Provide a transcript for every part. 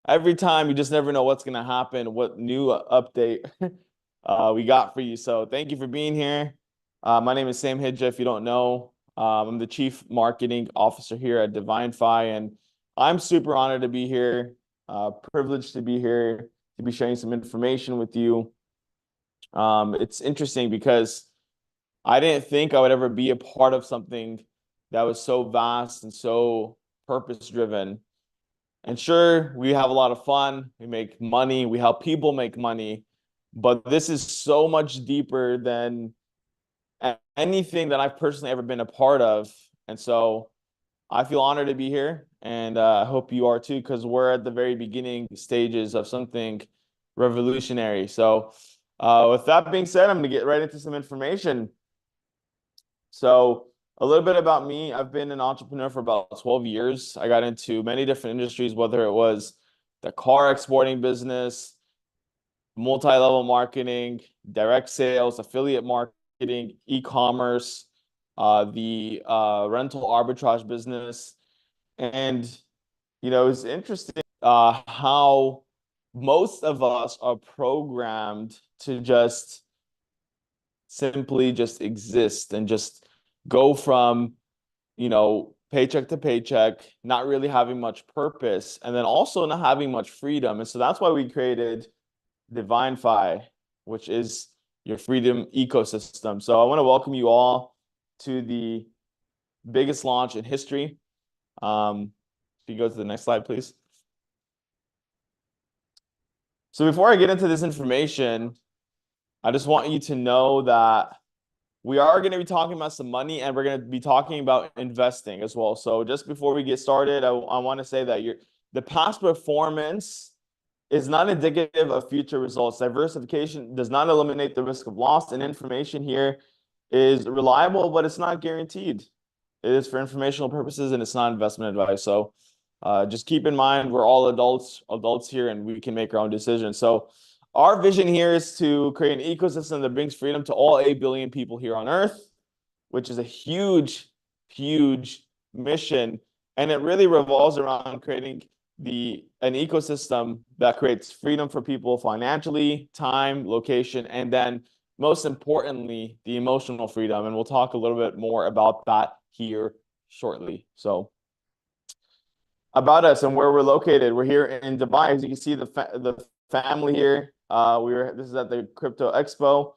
every time you just never know what's going to happen, what new update we got for you. So thank you for being here. My name is Sam Hidja, if you don't know. I'm the Chief Marketing Officer here at DIVINFI, and I'm super honored to be here, privileged to be here, to be sharing some information with you. It's interesting because I didn't think I would ever be a part of something that was so vast and so purpose driven. And sure, we have a lot of fun, we make money, we help people make money, but this is so much deeper than anything that I've personally ever been a part of. And so I feel honored to be here, and I hope you are too, because we're at the very beginning stages of something revolutionary. So with that being said, I'm going to get right into some information. So a little bit about me. I've been an entrepreneur for about 12 years. I got into many different industries, whether it was the car exporting business, multi-level marketing, direct sales, affiliate marketing, e-commerce, the rental arbitrage business. And, it's interesting how most of us are programmed to just simply just exist and just go from, paycheck to paycheck, not really having much purpose, and then also not having much freedom. And so that's why we created DIVINFI, which is your freedom ecosystem. So I want to welcome you all to the biggest launch in history. If you go to the next slide, please. So before I get into this information, I just want you to know that we are going to be talking about some money, and we're going to be talking about investing as well. So just before we get started, I want to say that the past performance is not indicative of future results. Diversification does not eliminate the risk of loss, and information here is reliable, but it's not guaranteed. It is for informational purposes, and it's not investment advice. So just keep in mind, we're all adults here, and we can make our own decisions. So our vision here is to create an ecosystem that brings freedom to all 8 billion people here on Earth, which is a huge, huge mission. And it really revolves around creating an ecosystem that creates freedom for people financially, time, location, and then most importantly, the emotional freedom. And we'll talk a little bit more about that here shortly. So about us and where we're located. We're here in Dubai. As you can see, the family here. This is at the Crypto Expo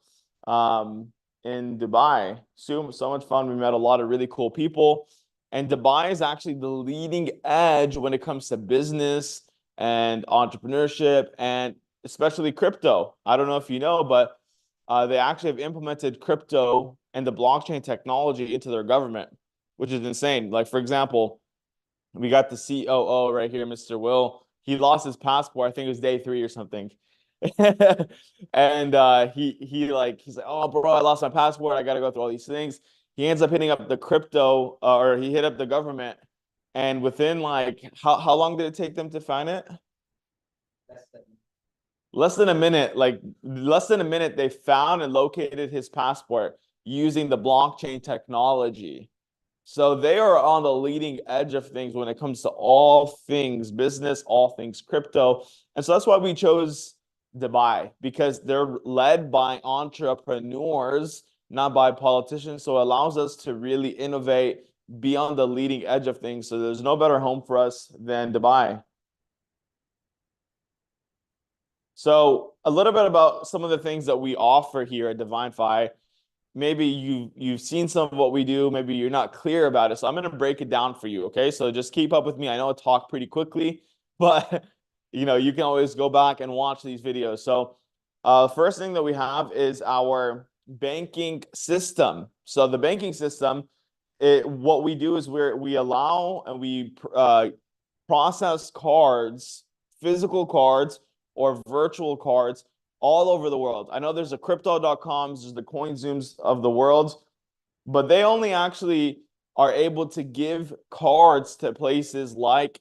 in Dubai. So much fun. We met a lot of really cool people. And Dubai is actually the leading edge when it comes to business and entrepreneurship, and especially crypto. I don't know if you know, but they actually have implemented crypto and the blockchain technology into their government, which is insane. Like, for example, we got the COO right here, Mr. Will. He lost his passport. I think it was day 3 or something. And he's like, oh, bro, I lost my passport. I got to go through all these things. He ends up hitting up the crypto, or he hit up the government. And within how long did it take them to find it? Less than a minute. Like less than a minute, they found and located his passport using the blockchain technology. So they are on the leading edge of things when it comes to all things business, all things crypto. And so that's why we chose Dubai, because they're led by entrepreneurs, not by politicians. So it allows us to really innovate, be on the leading edge of things. So there's no better home for us than Dubai. So a little bit about some of the things that we offer here at DIVINFI. Maybe you've seen some of what we do. Maybe you're not clear about it. So I'm going to break it down for you. Okay. So just keep up with me. I know I talk pretty quickly, but you can always go back and watch these videos. So first thing that we have is our banking system. So the banking system, what we do is we allow and we process cards, physical cards or virtual cards all over the world. I know there's the crypto.coms, there's the CoinZooms of the world, but they only actually are able to give cards to places like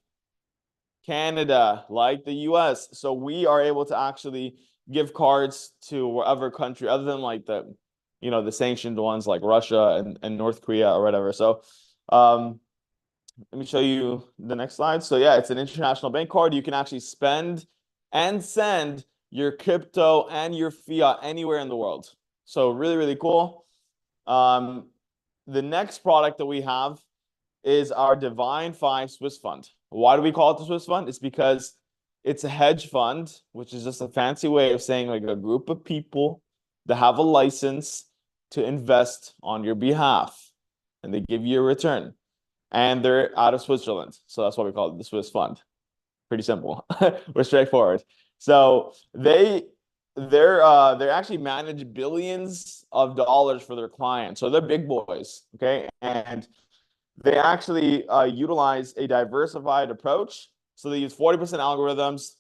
Canada, like the US. So we are able to actually give cards to wherever country other than like the sanctioned ones like Russia and North Korea or whatever. So Let me show you the next slide. So yeah, it's an international bank card. You can actually spend and send your crypto and your fiat anywhere in the world. So really, really cool. The next product that we have is our DIVINFI Swiss Fund. Why do we call it the Swiss Fund? It's because it's a hedge fund, which is just a fancy way of saying like a group of people that have a license to invest on your behalf, and they give you a return. And they're out of Switzerland, so that's why we call it the Swiss Fund. Pretty simple. We're straightforward. So they actually manage billions of dollars for their clients. So they're big boys, okay? And they actually utilize a diversified approach. So they use 40% algorithms,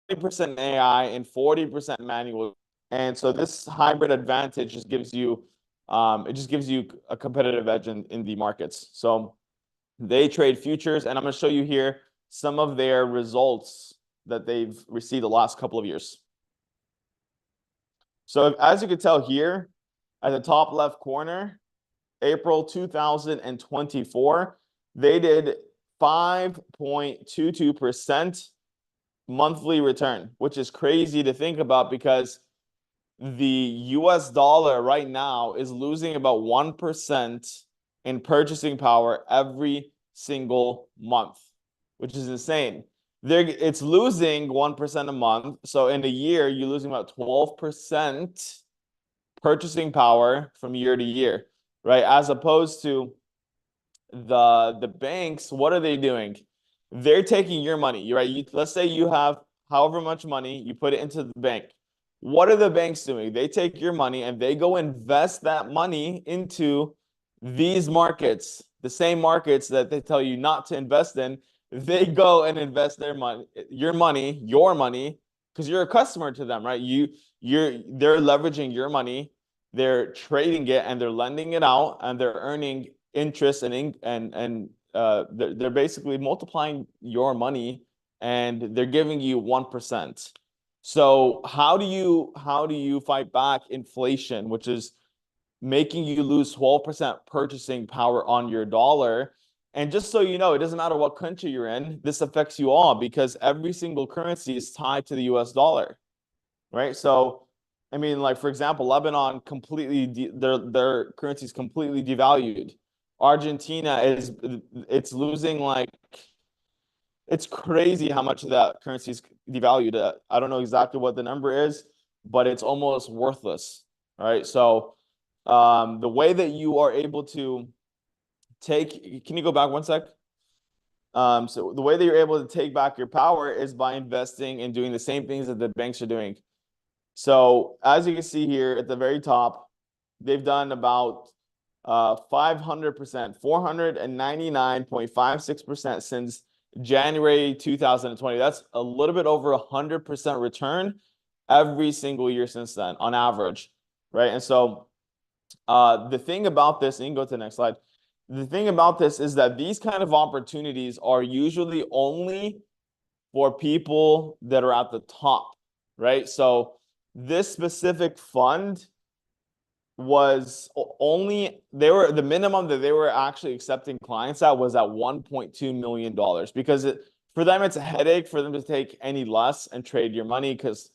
40% AI, and 40% manual. And so this hybrid advantage just gives you a competitive edge in the markets. So they trade futures, and I'm going to show you here some of their results that they've received the last couple of years. So as you can tell here, at the top left corner, April 2024, they did 5.22% monthly return, which is crazy to think about because the US dollar right now is losing about 1% in purchasing power every single month, which is insane. It's losing 1% a month. So in a year, you're losing about 12% purchasing power from year to year, right? As opposed to the banks, what are they doing? They're taking your money, right? Let's say you have however much money, you put it into the bank. What are the banks doing? They take your money and they go invest that money into these markets, the same markets that they tell you not to invest in. They go and invest their money, your money, because you're a customer to them, right? They're leveraging your money, they're trading it, and they're lending it out, and they're earning interest and they're basically multiplying your money, and they're giving you 1%. So how do you fight back inflation, which is making you lose 12% purchasing power on your dollar? And just so you know, it doesn't matter what country you're in, this affects you all because every single currency is tied to the US dollar, right? So, I mean, like for example, Lebanon their currency is completely devalued. Argentina it's losing like it's crazy how much of that currency is devalued. I don't know exactly what the number is, but it's almost worthless, right? So the way that you are able to can you go back one sec? So the way that you're able to take back your power is by investing and doing the same things that the banks are doing. So as you can see here at the very top, they've done about 500%, 499.56% since January 2020. That's a little bit over 100% return every single year since then on average, right? And so the thing about this, and you can go to the next slide. The thing about this is that these kind of opportunities are usually only for people that are at the top, right? So this specific fund was the minimum that they were actually accepting clients at was at $1.2 million because for them, it's a headache for them to take any less and trade your money. Because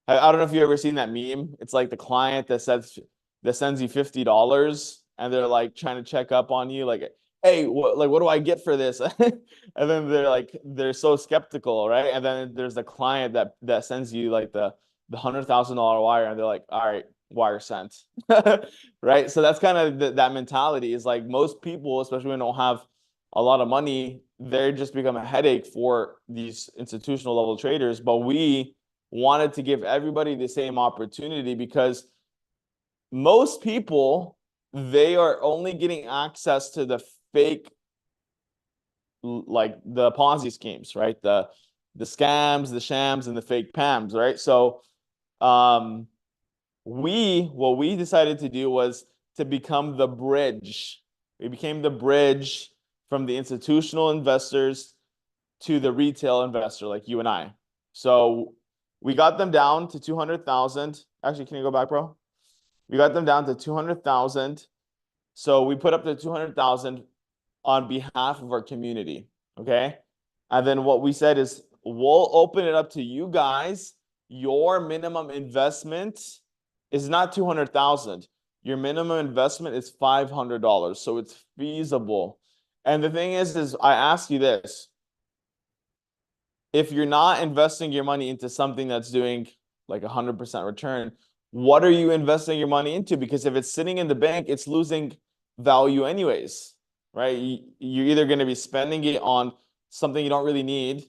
I don't know if you've ever seen that meme. It's like the client that sends you $50 and they're like trying to check up on you, like, hey, what do I get for this? And then they're so skeptical, right? And then there's the client that sends you like the $100,000 wire, and they're like, all right, wire sent. Right? So that's kind of that mentality is like most people, especially when they don't have a lot of money, they just become a headache for these institutional level traders. But we wanted to give everybody the same opportunity because most people, they are only getting access to the fake, like the Ponzi schemes, right? The scams, the shams, and the fake PAMs, right? So what we decided to do was to become the bridge. We became the bridge from the institutional investors to the retail investor like you and I. So we got them down to 200,000. Actually, can you go back, bro? We got them down to 200,000 So we put up to 200,000 on behalf of our community. Okay. And then what we said is we'll open it up to you guys. Your minimum investment is not 200,000. Your minimum investment is $500. So it's feasible. And the thing is I ask you this. If you're not investing your money into something that's doing like 100% return, what are you investing your money into? Because if it's sitting in the bank, it's losing value anyways, right? You're either going to be spending it on something you don't really need,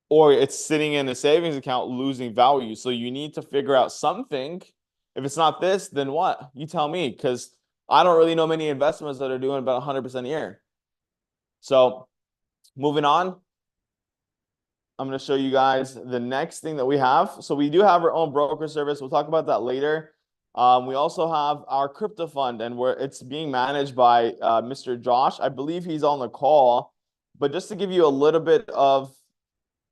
or it's sitting in a savings account losing value. So you need to figure out something. If it's not this, then what? You tell me, because I don't really know many investments that are doing about 100% a year. So moving on. I'm going to show you guys the next thing that we have. So we do have our own broker service. We'll talk about that later. We also have our crypto fund, and it's being managed by Mr. Josh. I believe he's on the call, but just to give you a little bit of,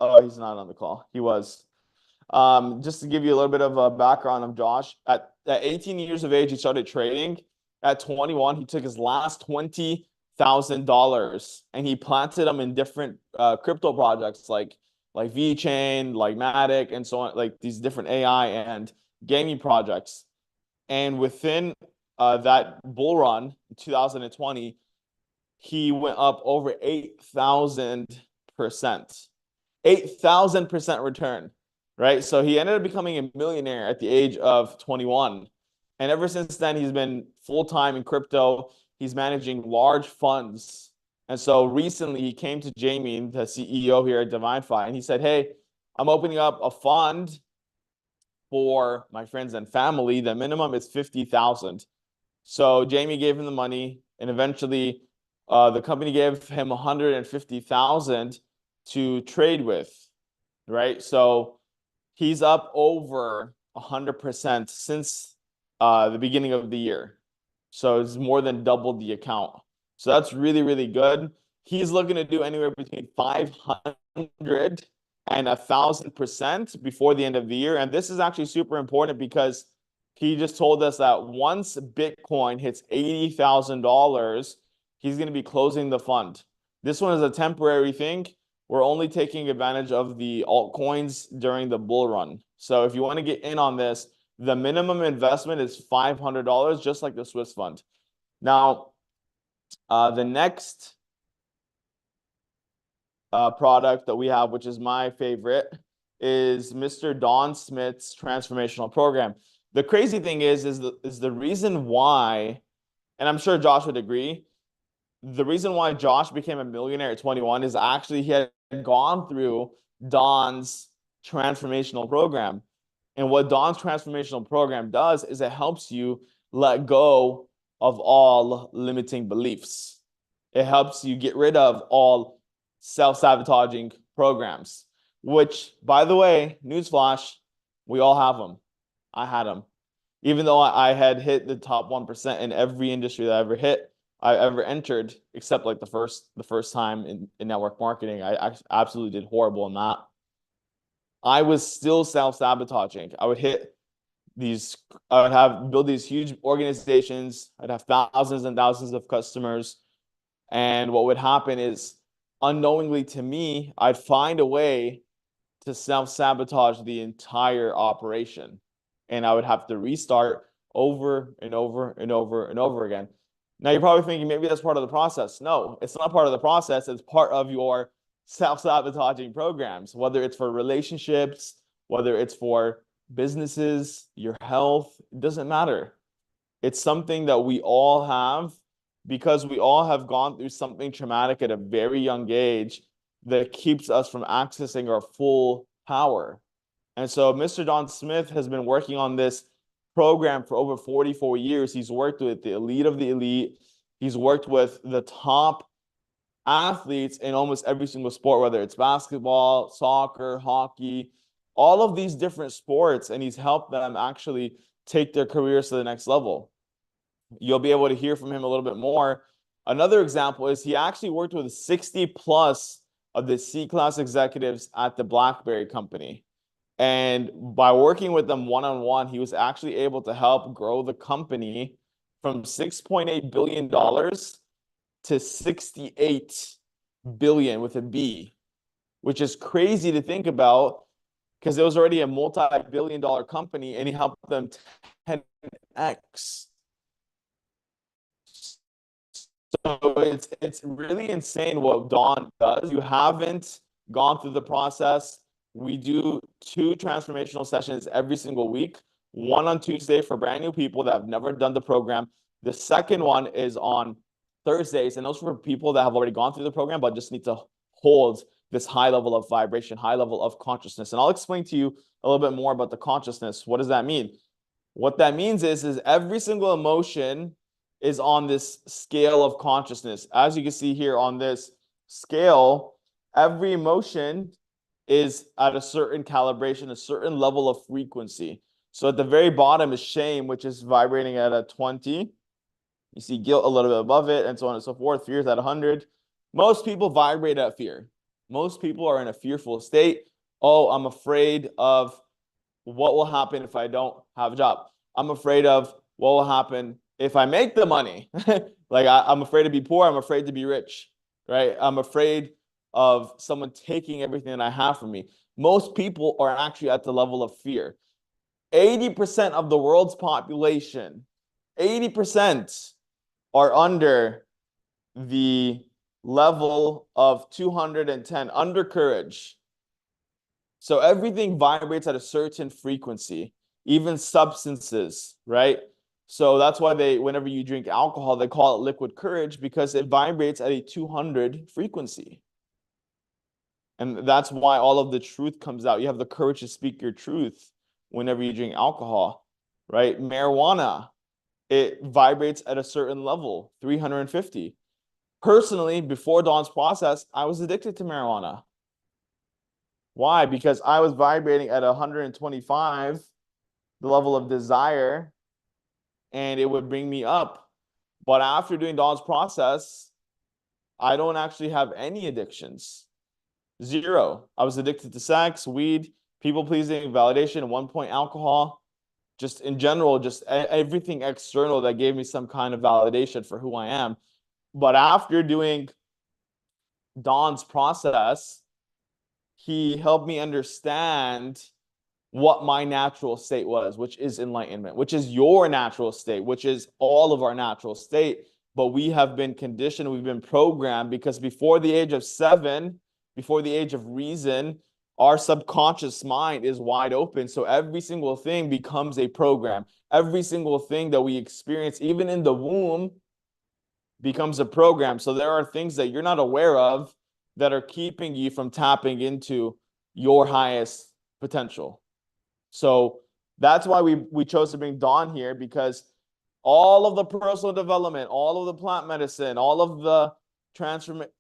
oh, he's not on the call. He was. Just to give you a little bit of a background of Josh, at 18 years of age, he started trading. At 21, he took his last $20,000 and he planted them in different crypto projects like VeChain, like Matic, and so on, like these different AI and gaming projects. And within that bull run in 2020, he went up over 8,000%. 8,000% return, right? So he ended up becoming a millionaire at the age of 21. And ever since then, he's been full-time in crypto. He's managing large funds. And so recently he came to Jamie, the CEO here at DIVINFI, and he said, hey, I'm opening up a fund for my friends and family. The minimum is 50,000. So Jamie gave him the money, and eventually the company gave him 150,000 to trade with, right? So he's up over 100% since the beginning of the year. So it's more than doubled the account. So that's really, really good. He's looking to do anywhere between 500 and 1,000% before the end of the year. And this is actually super important because he just told us that once Bitcoin hits $80,000, he's going to be closing the fund. This one is a temporary thing. We're only taking advantage of the altcoins during the bull run. So if you want to get in on this, the minimum investment is $500, just like the Swiss fund. Now, the next product that we have, which is my favorite, is Mr. Don Smith's transformational program. The crazy thing is the reason why, and I'm sure Josh would agree, the reason why Josh became a millionaire at 21 is actually he had gone through Don's transformational program. And what Don's transformational program does is it helps you let go of all limiting beliefs. It helps you get rid of all self-sabotaging programs, which, by the way, newsflash, we all have them. I had them. Even though I had hit the top 1% in every industry that I ever entered, except like the first time in network marketing. I absolutely did horrible in that. I was still self-sabotaging. I would build these huge organizations. I'd have thousands and thousands of customers. And what would happen is, unknowingly to me, I'd find a way to self-sabotage the entire operation. And I would have to restart over and over and over and over again. Now you're probably thinking maybe that's part of the process. No, it's not part of the process. It's part of your self-sabotaging programs, whether it's for relationships, whether it's for businesses, your health, it doesn't matter. It's something that we all have because we all have gone through something traumatic at a very young age that keeps us from accessing our full power. And so Mr. Don Smith has been working on this program for over 44 years. He's worked with the elite of the elite. He's worked with the top athletes in almost every single sport, whether it's basketball, soccer, hockey, all of these different sports, and he's helped them actually take their careers to the next level. You'll be able to hear from him a little bit more. Another example is he actually worked with 60 plus of the C-class executives at the BlackBerry company. And by working with them one-on-one, he was actually able to help grow the company from $6.8 billion to 68 billion with a B, which is crazy to think about because it was already a multi-billion-dollar company and he helped them 10x. So it's really insane what Dawn does. You haven't gone through the process. We do 2 transformational sessions every single week. One on Tuesday for brand new people that have never done the program. The second one is on Thursdays, and those for people that have already gone through the program but just need to hold this high level of vibration, high level of consciousness. And I'll explain to you a little bit more about the consciousness. What does that mean? What that means is every single emotion is on this scale of consciousness. As you can see here on this scale, every emotion is at a certain calibration, a certain level of frequency. So at the very bottom is shame, which is vibrating at a 20. You see guilt a little bit above it, and so on and so forth. Fear is at 100. Most people vibrate at fear. Most people are in a fearful state. Oh, I'm afraid of what will happen if I don't have a job. I'm afraid of what will happen if I make the money. Like I'm afraid to be poor. I'm afraid to be rich, right? I'm afraid of someone taking everything that I have from me. Most people are actually at the level of fear. 80% of the world's population, 80% are under the level of 210, under courage. So everything vibrates at a certain frequency, even substances, right? So that's why whenever you drink alcohol, they call it liquid courage because it vibrates at a 200 frequency. And that's why all of the truth comes out. You have the courage to speak your truth whenever you drink alcohol, right? Marijuana, it vibrates at a certain level, 350. Personally, before Dawn's process, I was addicted to marijuana. Why? Because I was vibrating at 125, the level of desire, and it would bring me up. But after doing Dawn's process, I don't actually have any addictions. 0. I was addicted to sex, weed, people pleasing, validation, at one point alcohol, just in general, just everything external that gave me some kind of validation for who I am. But after doing Dawn's process, he helped me understand what my natural state was, which is enlightenment, which is your natural state, which is all of our natural state. But we have been conditioned, we've been programmed because before the age of 7, before the age of reason, our subconscious mind is wide open. So every single thing becomes a program. Every single thing that we experience, even in the womb, becomes a program. So there are things that you're not aware of that are keeping you from tapping into your highest potential. So that's why we chose to bring Dawn here, because all of the personal development, all of the plant medicine, all of the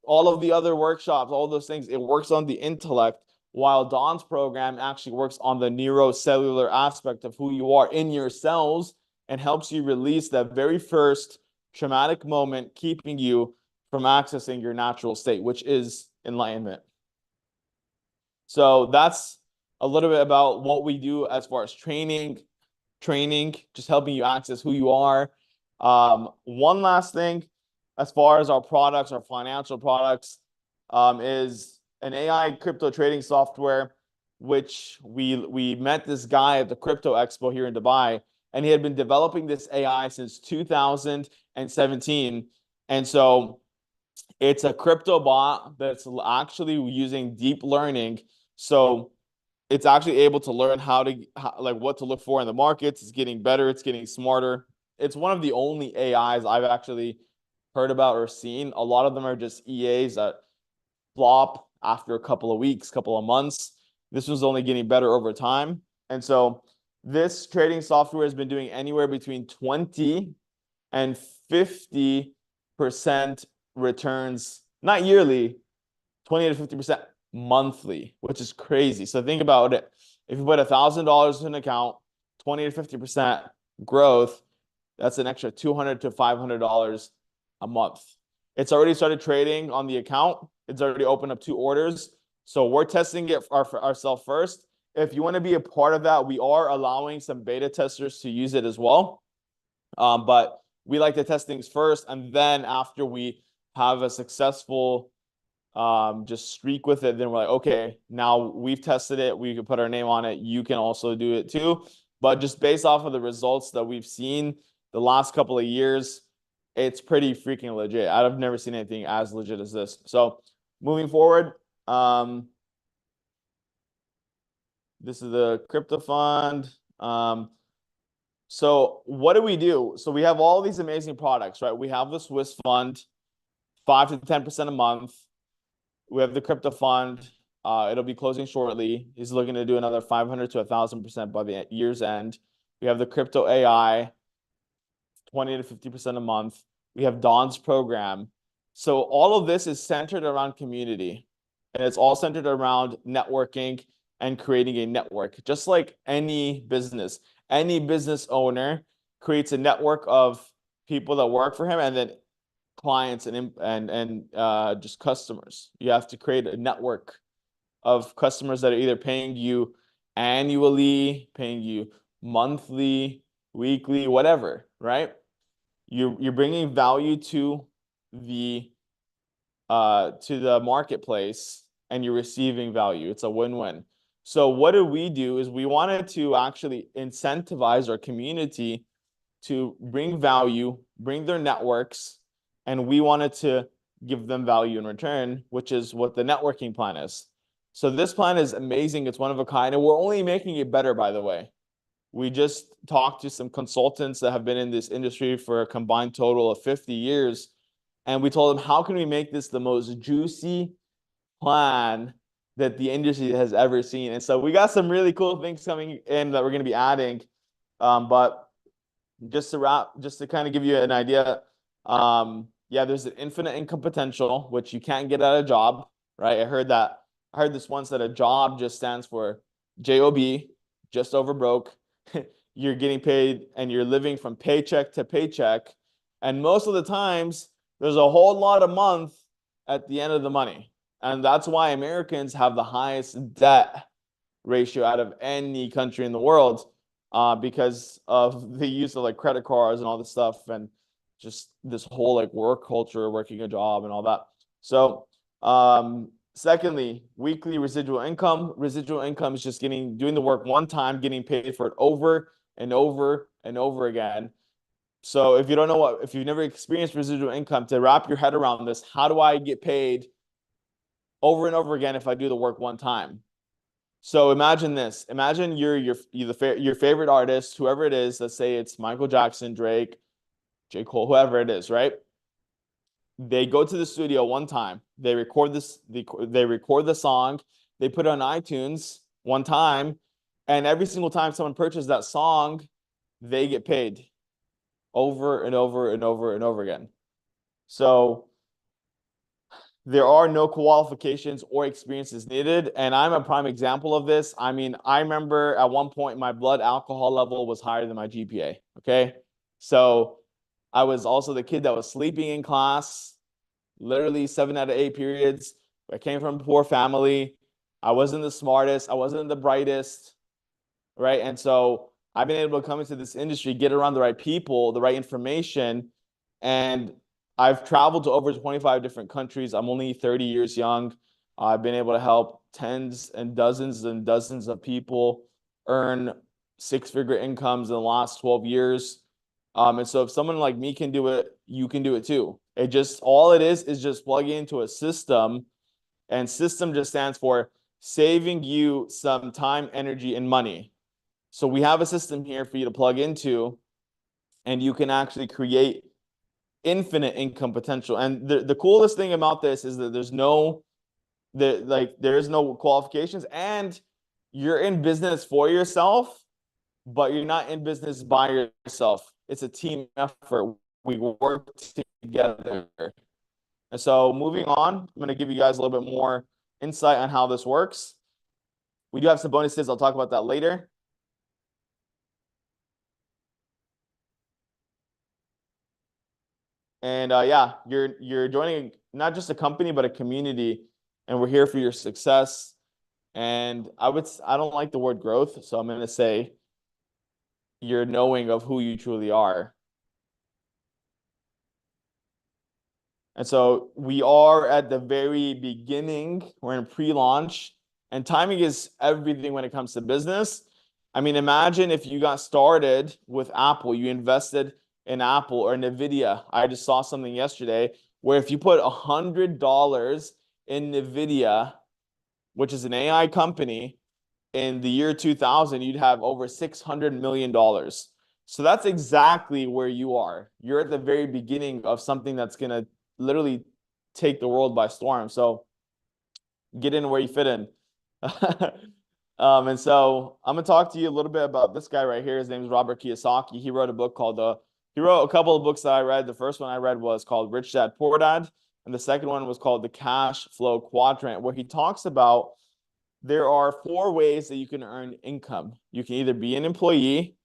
all of the other workshops, all those things, it works on the intellect, while Dawn's program actually works on the neurocellular aspect of who you are in your cells and helps you release that very first traumatic moment, keeping you from accessing your natural state, which is enlightenment. So that's a little bit about what we do as far as training, just helping you access who you are. One last thing, as far as our products, our financial products, is an AI crypto trading software, which we met this guy at the Crypto Expo here in Dubai, and he had been developing this AI since 2017. And so it's a crypto bot that's actually using deep learning. So it's actually able to learn like what to look for in the markets. It's getting better. It's getting smarter. It's one of the only AIs I've actually heard about or seen. A lot of them are just EAs that flop after a couple of weeks, couple of months. This was only getting better over time. And so this trading software has been doing anywhere between 20 and 50% returns, not yearly, 20 to 50% monthly, which is crazy. So think about it. If you put $1,000 in an account, 20 to 50% growth, that's an extra $200 to $500 a month. It's already started trading on the account. It's already opened up 2 orders. So we're testing it for ourselves first. If you want to be a part of that, we are allowing some beta testers to use it as well. But we like to test things first, and then after we have a successful just streak with it, then we're like, okay, now we've tested it, we can put our name on it, you can also do it too. But just based off of the results that we've seen the last couple of years, it's pretty freaking legit. I've never seen anything as legit as this. So moving forward, this is the crypto fund. So what do we do? So we have all these amazing products, right? We have the Swiss fund, 5 to 10% a month. We have the crypto fund. It'll be closing shortly. He's looking to do another 500 to 1,000% by the year's end. We have the crypto AI, 20 to 50% a month. We have Don's program. So all of this is centered around community, and it's all centered around networking and creating a network. Just like any business owner creates a network of people that work for him, and then clients and just customers. You have to create a network of customers that are either paying you annually, paying you monthly, weekly, whatever, right? You're bringing value to the marketplace, and you're receiving value. It's a win-win. So what we do is we wanted to actually incentivize our community to bring value, bring their networks, and we wanted to give them value in return, which is what the networking plan is. So this plan is amazing. It's one of a kind, and we're only making it better, by the way. We just talked to some consultants that have been in this industry for a combined total of 50 years. And we told them, how can we make this the most juicy plan that the industry has ever seen? And so we got some really cool things coming in that we're going to be adding. But just to kind of give you an idea, yeah, there's an infinite income potential, which you can't get at a job, right? I heard this once, that a job just stands for JOB, just over broke. You're getting paid and you're living from paycheck to paycheck. And most of the times, there's a whole lot of month at the end of the money. And that's why Americans have the highest debt ratio out of any country in the world, because of the use of like credit cards and all this stuff, and just this whole like work culture, working a job and all that. So secondly, weekly residual income. Residual income is just doing the work one time, getting paid for it over and over and over again. So if you've never experienced residual income, to wrap your head around this, how do I get paid over and over again if I do the work one time? So imagine this. Imagine you're your favorite artist, whoever it is. Let's say it's Michael Jackson, Drake, J. Cole, whoever it is, right? They go to the studio one time. They record the song. They put it on iTunes one time, and every single time someone purchases that song, they get paid over and over and over and over again. So there are no qualifications or experiences needed. And I'm a prime example of this. I mean, I remember at one point my blood alcohol level was higher than my GPA. Okay. So I was also the kid that was sleeping in class, literally 7 out of 8 periods. I came from a poor family. I wasn't the smartest. I wasn't the brightest. Right. And so I've been able to come into this industry, get around the right people, the right information, and I've traveled to over 25 different countries. I'm only 30 years young. I've been able to help tens and dozens of people earn 6-figure incomes in the last 12 years. And so if someone like me can do it, you can do it too. All it is just plugging into a system, and system just stands for saving you some time, energy, and money. So we have a system here for you to plug into, and you can actually create infinite income potential. And the coolest thing about this is that there is no qualifications, and you're in business for yourself, but you're not in business by yourself. It's a team effort. We work together. And so moving on, I'm going to give you guys a little bit more insight on how this works. We do have some bonuses. I'll talk about that later. And yeah, you're joining not just a company, but a community, and we're here for your success. And I don't like the word growth, so I'm going to say you're knowing of who you truly are. And so we are at the very beginning. We're in pre-launch, and timing is everything when it comes to business. I mean, imagine if you got started with Apple, you invested in Apple or NVIDIA. I just saw something yesterday where if you put $100 in NVIDIA, which is an AI company, in the year 2000, you'd have over $600 million. So that's exactly where you are. You're at the very beginning of something that's going to literally take the world by storm. So get in where you fit in. And so I'm going to talk to you a little bit about this guy right here. His name is Robert Kiyosaki. He wrote a book called, he wrote a couple of books that I read. The first one I read was called Rich Dad, Poor Dad. And the second one was called The Cash Flow Quadrant, where he talks about there are 4 ways that you can earn income. You can either be an employee,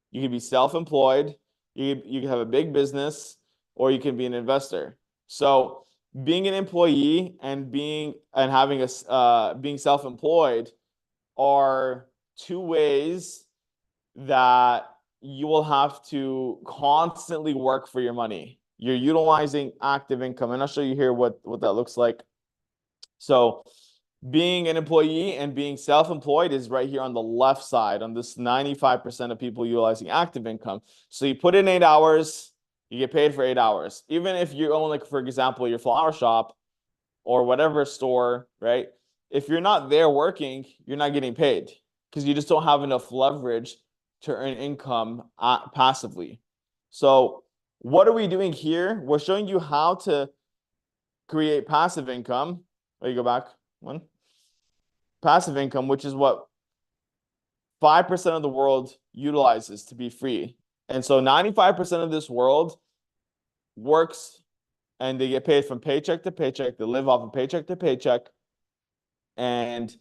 you can be self-employed, you can have a big business, or you can be an investor. So being an employee and being self-employed are 2 ways that you will have to constantly work for your money. You're utilizing active income, and I'll show you here what that looks like. So being an employee and being self-employed is right here on the left side on this 95% of people utilizing active income. So you put in 8 hours, you get paid for 8 hours. Even if you own, like, for example, your flower shop or whatever store, right? If you're not there working, you're not getting paid because you just don't have enough leverage to earn income passively. So what are we doing here? We're showing you how to create passive income. There you go back one. Passive income, which is what 5% of the world utilizes to be free. And so 95% of this world works and they get paid from paycheck to paycheck. They live off of paycheck to paycheck. And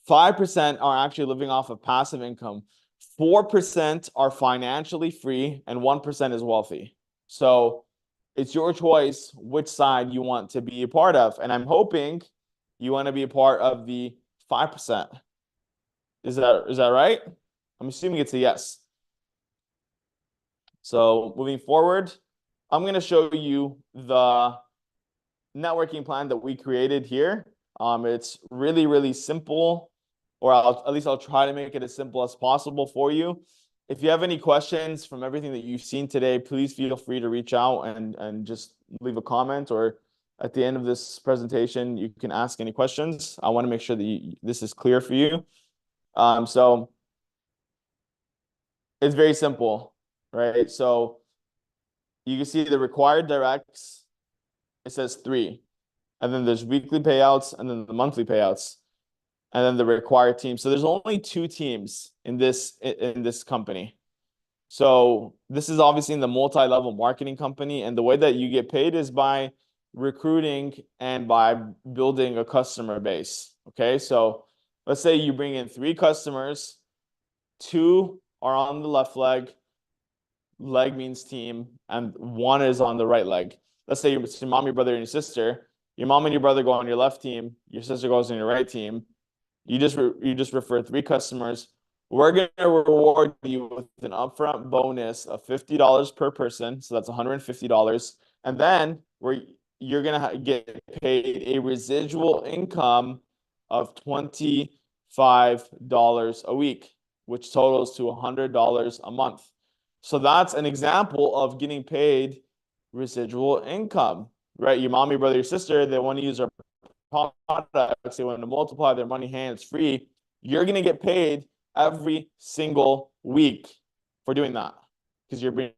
5% are actually living off of passive income. 4% are financially free and 1% is wealthy. So it's your choice which side you want to be a part of. And I'm hoping you want to be a part of the 5%. Is that right? I'm assuming it's a yes. So moving forward, I'm going to show you the networking plan that we created here. It's really, really simple, or at least I'll try to make it as simple as possible for you. If you have any questions from everything that you've seen today, please feel free to reach out and just leave a comment, or at the end of this presentation, you can ask any questions. I want to make sure that this is clear for you. So it's very simple, right? So you can see the required directs, it says 3. And then there's weekly payouts and then the monthly payouts. And then the required team. So there's only 2 teams in this company. So this is obviously in the multi-level marketing company. And the way that you get paid is by recruiting and by building a customer base. Okay, so let's say you bring in 3 customers, 2 are on the left leg, leg means team, and 1 is on the right leg. Let's say it's your mom, your brother, and your sister. Your mom and your brother go on your left team, your sister goes on your right team. You just refer 3 customers. We're going to reward you with an upfront bonus of $50 per person. So that's $150. And then you're going to get paid a residual income of $25 a week, which totals to $100 a month. So that's an example of getting paid residual income, right? Your mom, your brother, your sister, they want to use our products, they want to multiply their money hands-free. You're going to get paid every single week for doing that because you're bringing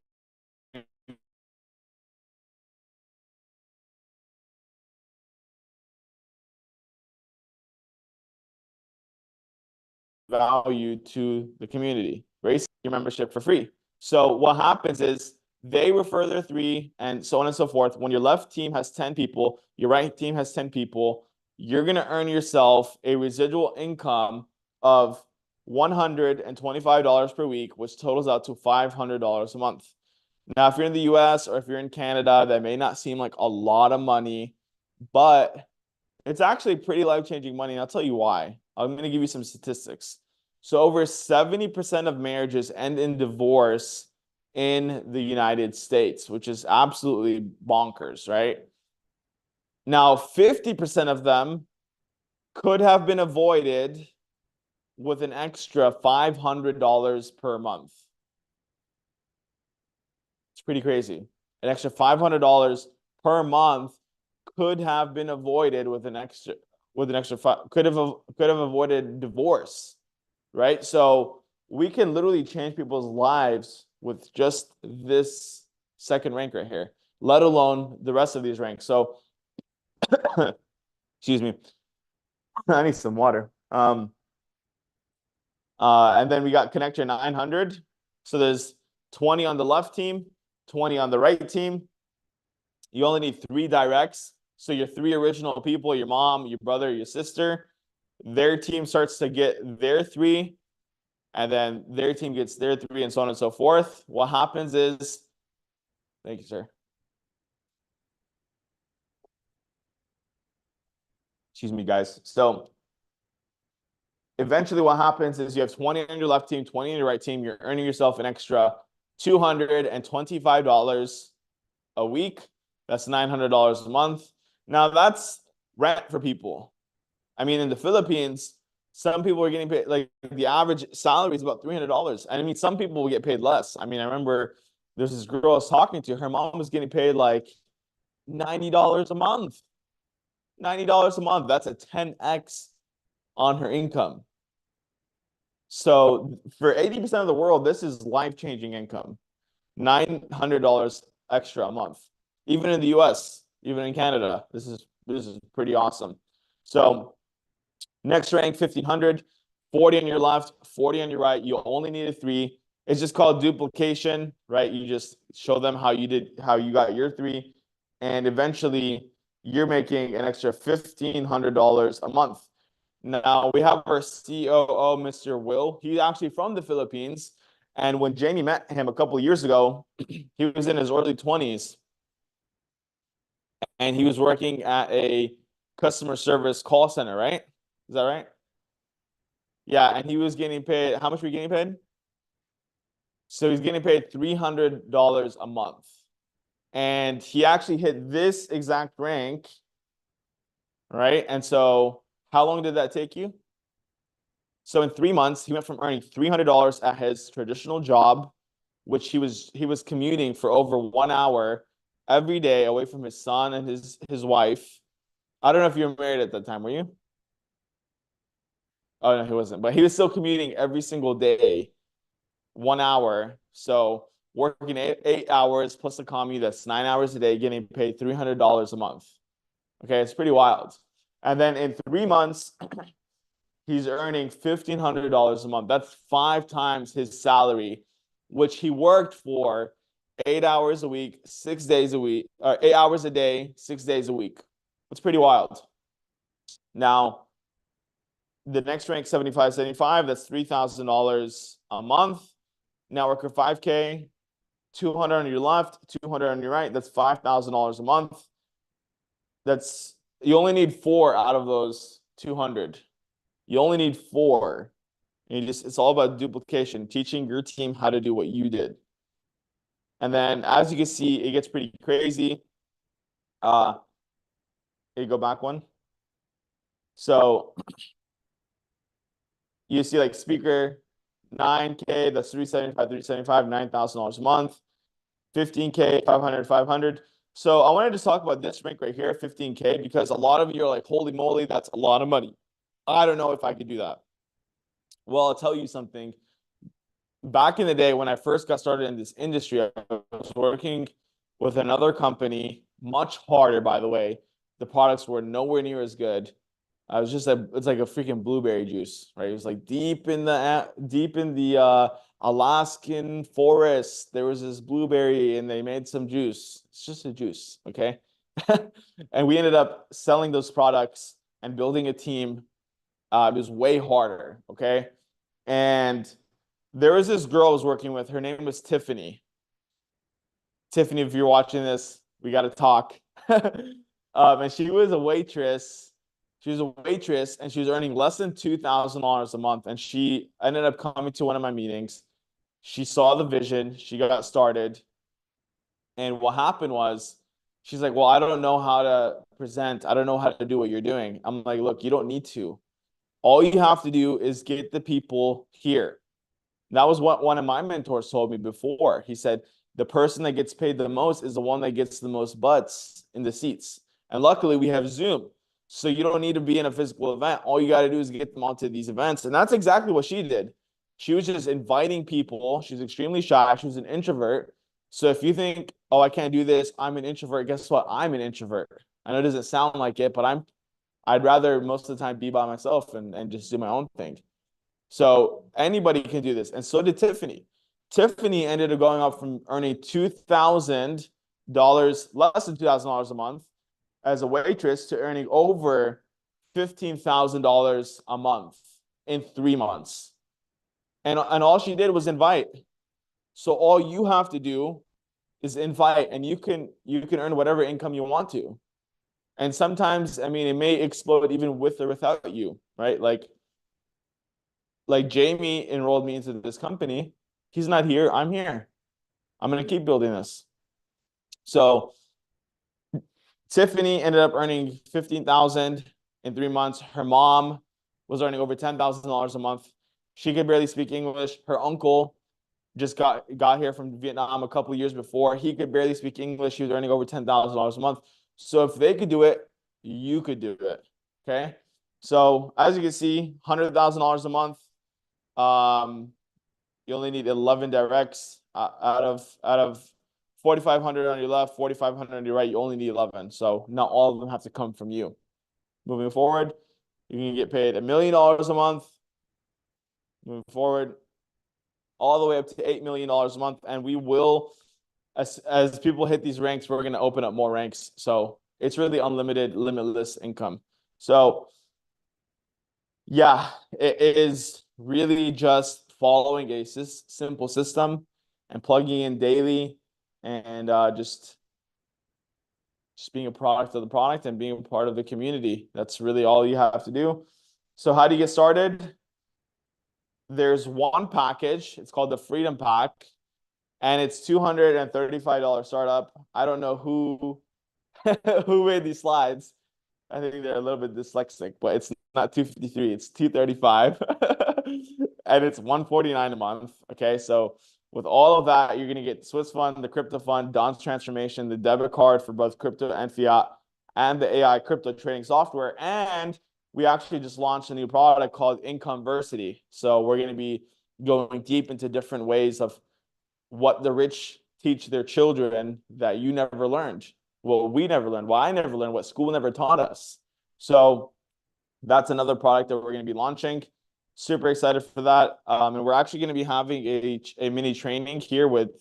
value to the community. Raise your membership for free. So what happens is they refer their 3 and so on and so forth. When your left team has 10 people, your right team has 10 people, you're going to earn yourself a residual income of $125 per week, which totals out to $500 a month. Now, if you're in the US or if you're in Canada, that may not seem like a lot of money, but it's actually pretty life-changing money. And I'll tell you why. I'm going to give you some statistics. So over 70% of marriages end in divorce in the United States, which is absolutely bonkers, right? Now, 50% of them could have been avoided with an extra $500 per month. It's pretty crazy. An extra $500 per month could have been avoided with an extra could have avoided divorce, right? So we can literally change people's lives with just this second rank right here, let alone the rest of these ranks. So excuse me, I need some water. And then we got connector 900. So there's 20 on the left team, 20 on the right team. You only need 3 directs. So your 3 original people, your mom, your brother, your sister, their team starts to get their 3, and then their team gets their 3, and so on and so forth. What happens is, thank you, sir. Excuse me, guys. So eventually what happens is you have 20 on your left team, 20 on your right team. You're earning yourself an extra $225 a week. That's $900 a month. Now that's rent for people. I mean, in the Philippines, some people are getting paid, like the average salary is about $300. And I mean, some people will get paid less. I mean, I remember there's this girl I was talking to, her mom was getting paid like $90 a month. $90 a month. That's a 10x on her income. So for 80% of the world, this is life-changing income. $900 extra a month. Even in the US, even in Canada, this is pretty awesome. So next rank, 1500, 40 on your left, 40 on your right. You only need a 3. It's just called duplication, right? You just show them how you got your 3, and eventually you're making an extra $1,500 a month. Now we have our COO, Mr. Will. He's actually from the Philippines. And when Jamie met him a couple of years ago, he was in his early 20s. And he was working at a customer service call center, right? Is that right? Yeah, and he was getting paid. How much were you getting paid? So he's getting paid $300 a month. And he actually hit this exact rank, right? And so how long did that take you? So in 3 months, he went from earning $300 at his traditional job, which he was commuting for over 1 hour every day away from his son and his wife. I don't know if you were married at that time, were you? Oh, no, he wasn't. But he was still commuting every single day, 1 hour. So working 8 hours plus the commute, that's 9 hours a day, getting paid $300 a month. Okay, it's pretty wild. And then in 3 months, he's earning $1,500 a month. That's 5 times his salary, which he worked for 8 hours a week, 6 days a week, 8 hours a day, 6 days a week. It's pretty wild. Now, the next rank, 75, that's $3,000 a month. Networker 5K, 200 on your left, 200 on your right. That's $5,000 a month. You only need 4 out of those 200. You only need 4. And it's all about duplication, teaching your team how to do what you did. And then as you can see, it gets pretty crazy. Here you go back one. So you see like speaker 9K, that's 375, $9,000 a month. 15K, 500. So I wanted to talk about this rank right here, 15K, because a lot of you are like, holy moly, that's a lot of money. I don't know if I could do that. Well, I'll tell you something. Back in the day when I first got started in this industry, I was working with another company, much harder, by the way. The products were nowhere near as good. I was just it's like a freaking blueberry juice, right? It was like deep in the Alaskan forest. There was this blueberry and they made some juice. It's just a juice, okay? And we ended up selling those products and building a team. It was way harder, okay? And there was this girl I was working with. Her name was Tiffany. Tiffany, if you're watching this, we got to talk. And she was a waitress. She was a waitress and she was earning less than $2,000 a month. And she ended up coming to one of my meetings. She saw the vision, she got started. And what happened was she's like, well, I don't know how to present. I don't know how to do what you're doing. I'm like, look, you don't need to. All you have to do is get the people here. That was what one of my mentors told me before. He said, the person that gets paid the most is the one that gets the most butts in the seats. And luckily, we have Zoom. So you don't need to be in a physical event. All you got to do is get them onto these events. And that's exactly what she did. She was just inviting people. She's extremely shy. She was an introvert. So if you think, oh, I can't do this, I'm an introvert, guess what? I'm an introvert. I know it doesn't sound like it, but I'd rather most of the time be by myself and just do my own thing. So anybody can do this. And so did Tiffany. Tiffany ended up going up from earning $2,000, less than $2,000 a month as a waitress to earning over $15,000 a month in 3 months. And all she did was invite. So all you have to do is invite, and you can earn whatever income you want to. And sometimes, I mean, it may explode even with or without you, right? Like Jamie enrolled me into this company. He's not here. I'm here. I'm going to keep building this. So Tiffany ended up earning 15,000 in 3 months. Her mom was earning over $10,000 a month. She could barely speak English. Her uncle just got here from Vietnam a couple of years before. He could barely speak English. He was earning over $10,000 a month. So if they could do it, you could do it. Okay. So as you can see, $100,000 a month. You only need 11 directs out of 4,500 on your left, 4,500 on your right. You only need 11. So not all of them have to come from you. Moving forward, you can get paid $1 million a month. Moving forward, all the way up to $8 million a month. And we will, as people hit these ranks, we're going to open up more ranks. So it's really unlimited, limitless income. So yeah, it is really just following a simple system and plugging in daily and just being a product of the product and being a part of the community. That's really all you have to do. So how do you get started? There's one package. It's called the Freedom Pack, and it's $235 startup. I don't know who who made these slides. I think they're a little bit dyslexic, but it's not 253, it's 235. And it's 149 a month. Okay. So with all of that, you're going to get Swiss Fund, the crypto fund, Don's transformation, the debit card for both crypto and fiat, and the AI crypto trading software. And we actually just launched a new product called Incomeversity. So we're going to be going deep into different ways of what the rich teach their children that you never learned. Well, we never learned. Well, I never learned what school never taught us. So that's another product that we're going to be launching. Super excited for that. And we're actually going to be having a mini training here with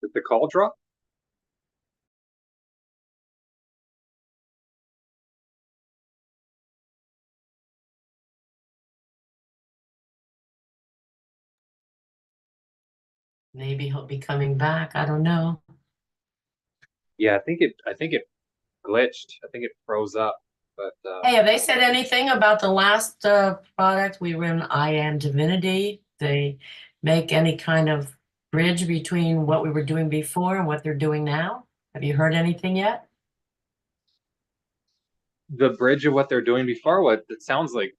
Did the call drop? Maybe he'll be coming back. I don't know. Yeah, I think it glitched. I think it froze up. But Hey, have they said anything about the last product we were in, I Am Divinity? They make any kind of bridge between what we were doing before and what they're doing now? Have you heard anything yet? the bridge of what they're doing before, what it sounds like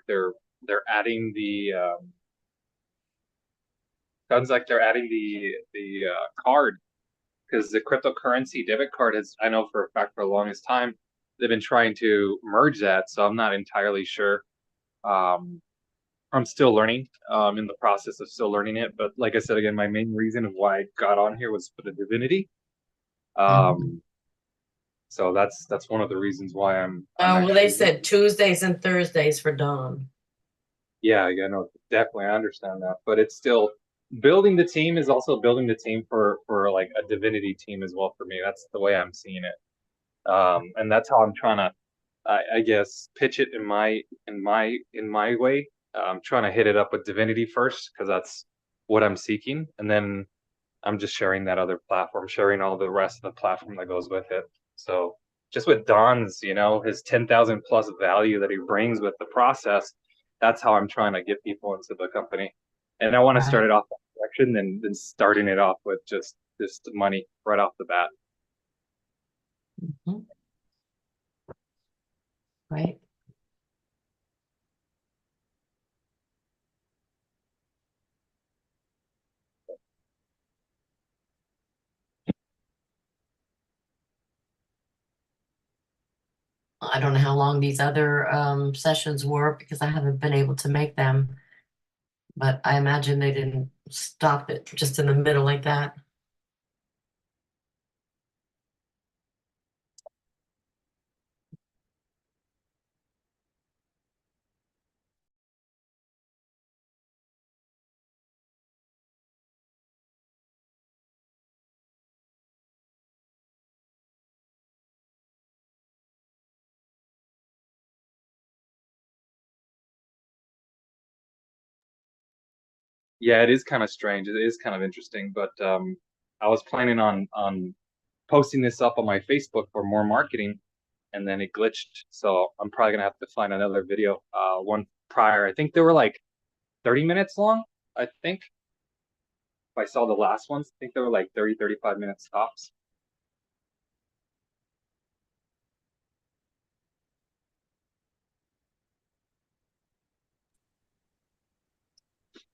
they're adding the sounds like they're adding the card because the cryptocurrency debit card has, I know for a fact, for the longest time they've been trying to merge that, so I'm not entirely sure. I'm still learning, in the process of still learning it. But like I said, again, my main reason of why I got on here was for the divinity. Mhm. So that's one of the reasons why I'm Oh, well, they actually, said Tuesdays and Thursdays for Dawn. yeah, no, definitely I understand that. But it's still building the team is also building the team for like a divinity team as well for me. That's the way I'm seeing it. And that's how I'm trying to, I guess, pitch it in my way. I'm trying to hit it up with divinity first because that's what I'm seeking, and then I'm just sharing that other platform, sharing all the rest of the platform that goes with it. So just with Don's, his 10,000 plus value that he brings with the process, that's how I'm trying to get people into the company. And I want to start Right. it off that direction than starting it off with just money right off the bat. Mhm. Right. I don't know how long these other sessions were because I haven't been able to make them, but I imagine they didn't stop it just in the middle like that. Yeah, it is kind of strange. It is kind of interesting, but I was planning on posting this up on my Facebook for more marketing, and then it glitched. So I'm probably gonna have to find another video. One prior, I think they were like 30 minutes long. I think if I saw the last ones, I think they were like 35 minutes tops.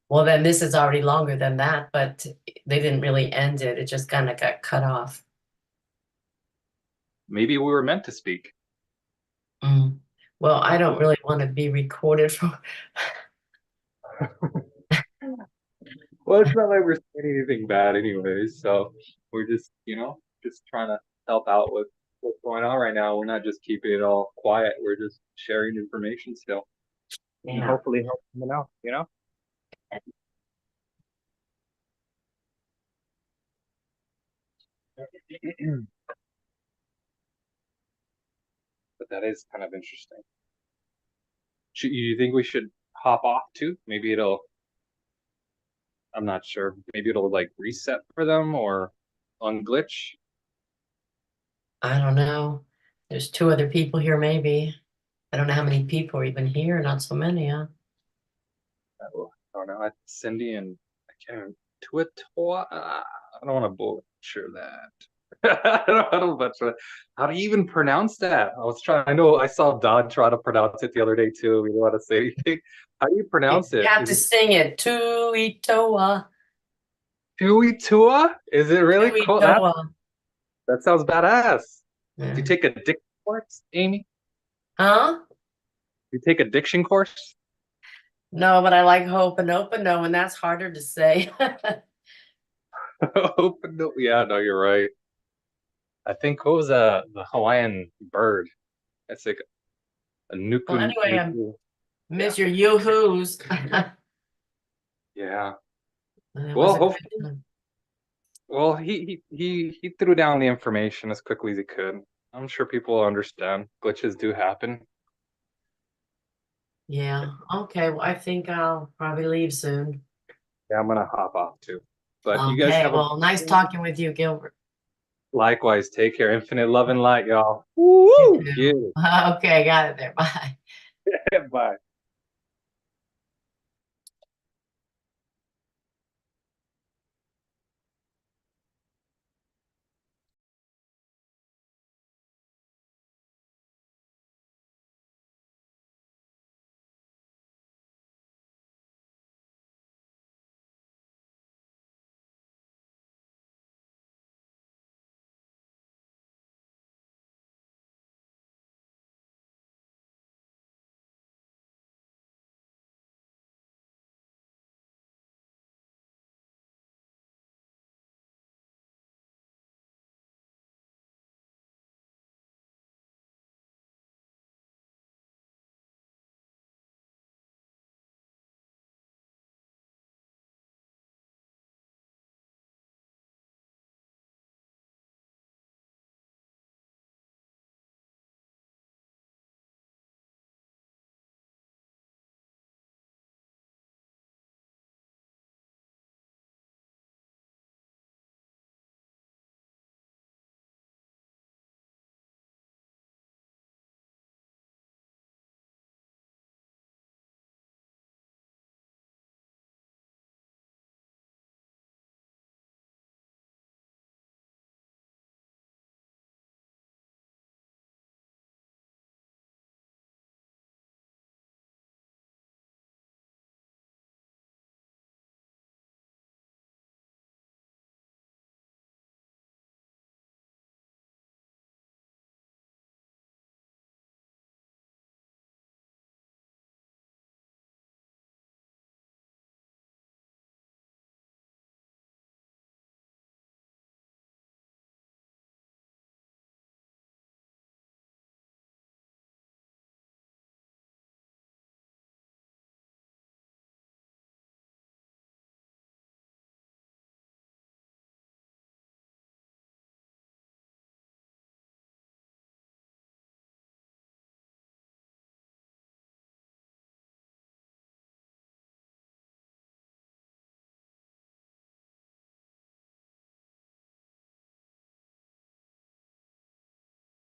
Well, then this is already longer than that, but they didn't really end it. It just kind of got cut off. Maybe we were meant to speak. Mm. Well, I don't really want to be recorded for. Well, it's not like we're saying anything bad anyways, so we're just trying to help out with what's going on right now. We're not just keeping it all quiet. We're just sharing information still. And Yeah. hopefully help someone out. But that is kind of interesting. You think we should hop off too? Maybe I'm not sure. Maybe it'll like reset for them or unglitch. I don't know. There's two other people here, maybe. I don't know how many people are even here. Not so many, huh? I don't know. Cindy and I can't Tuatoa. I don't want to butcher that. I don't butcher that. How do you even pronounce that? I know I saw Don try to pronounce it the other day too. We don't want to say anything. How do you pronounce You it? have Is to it sing it. Tuitoa. Tuitua? Is it really cool? Tuitoa. That sounds badass. Do you Yeah. take a diction course, Amy? Huh? You take a diction course? No, but I like hope and open no, and that's harder to say. Open no. Yeah, no, you're right. I think what was the Hawaiian bird? It's like a Well, nuku anyway, I nuku. Yeah, miss your yoo-hoos. yeah. It was Well, a good hopefully, time. well, he threw down the information as quickly as he could. I'm sure people will understand. Glitches do happen. Yeah. Okay. Well, I think I'll probably leave soon. Yeah, I'm gonna hop off too. But you guys Okay. have a Well, nice talking with you, Gilbert. likewise. Take care. Infinite love and light, y'all. You Woo! too. Yeah. Okay, got it there. Bye. Bye.